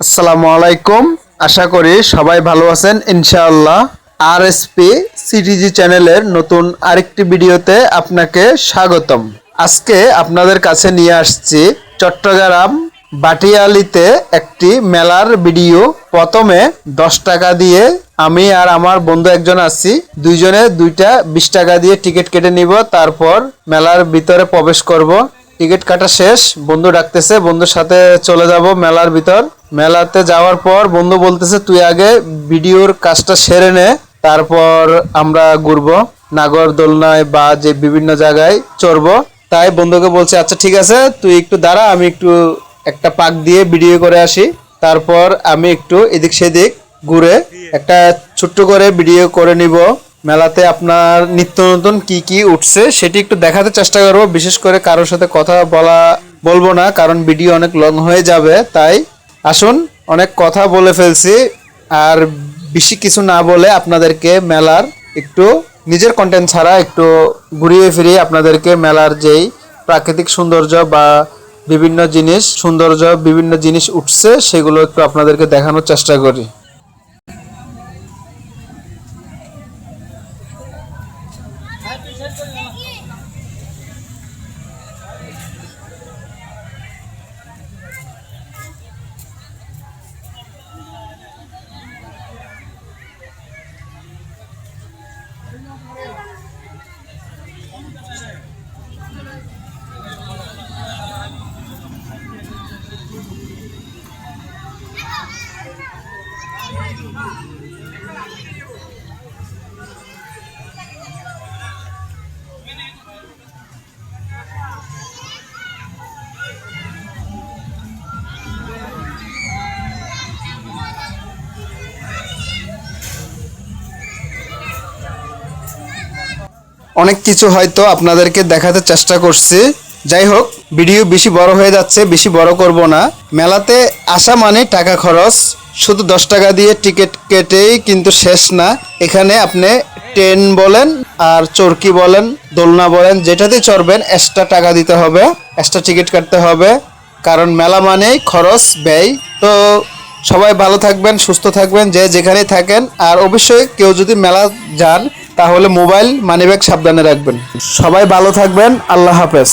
আসসালামু আলাইকুম। আশা করি সবাই ভালো আছেন ইনশাআল্লাহ। আরএসপি সিটিজি চ্যানেলের নতুন আরেকটি ভিডিওতে আপনাকে স্বাগতম। আজকে আপনাদের কাছে নিয়ে আসছি চট্টগ্রাম বাটিয়ালিতে একটি মেলার ভিডিও। প্রথমে 10 টাকা দিয়ে আমি আর আমার বন্ধু একজন আছি, দুইজনে দুইটা 20 টাকা দিয়ে টিকিট কেটে নিব, তারপর মেলার ভিতরে প্রবেশ করব। টিকিট কাটা শেষ, বন্ধু ডাকতেছে, বন্ধুর সাথে চলে যাব মেলার ভিতর। মেলাতে যাওয়ার পর বন্ধু বলতেছে তুই আগে ভিডিওর কাজটা সেরে নে, তারপর আমরা ঘুরবো নাগরদোলনায় বা যে বিভিন্ন জায়গায় চড়বো। তাই বন্ধুকে বলছে আচ্ছা ঠিক আছে, তুই একটু দাঁড়া, আমি একটু একটা পাক দিয়ে ভিডিও করে আসি। তারপর আমি একটু এদিক সেদিক ঘুরে একটা ছোট্ট করে ভিডিও করে নিব। মেলাতে আপনার নিত্য নতুন কি কি উঠছে সেটি একটু দেখাতে চেষ্টা করব। বিশেষ করে কারোর সাথে কথা বলবো না, কারণ ভিডিও অনেক লং হয়ে যাবে। তাই আসুন, অনেক কথা বলে ফেলছি, আর বেশি কিছু না বলে আপনাদেরকে মেলার একটু নিজের কন্টেন্ট ছাড়া একটু ঘুরিয়ে ফিরিয়ে আপনাদেরকে মেলার যেই প্রাকৃতিক সৌন্দর্য বা বিভিন্ন জিনিস উঠছে সেগুলো একটু আপনাদেরকে দেখানোর চেষ্টা করি। অনেক কিছু হয়তো আপনাদেরকে দেখাতে চেষ্টা করছি। যাই হোক, ভিডিও বেশি বড় হয়ে যাচ্ছে, বেশি বড় করব না। মেলাতে আসা মানে টাকা খরচ। শুধু 10 টাকা দিয়ে টিকিট কেটেই কিন্তু শেষ না। এখানে আপনি ট্রেন বলেন আর চরকি বলেন, দোলনা বলেন, যেটাতেই চড়বেন এক্সট্রা টাকা দিতে হবে, এক্সট্রা টিকিট কাটতে হবে, কারণ মেলা মানেই খরচ ব্যয়। তো সবাই ভালো থাকবেন, সুস্থ থাকবেন, যে যেখানেই থাকেন। আর অবশ্যই কেউ যদি মেলা যান তাহলে মোবাইল মানিব্যাগ সাবধানে রাখবেন। সবাই ভালো থাকবেন, আল্লাহ হাফেজ।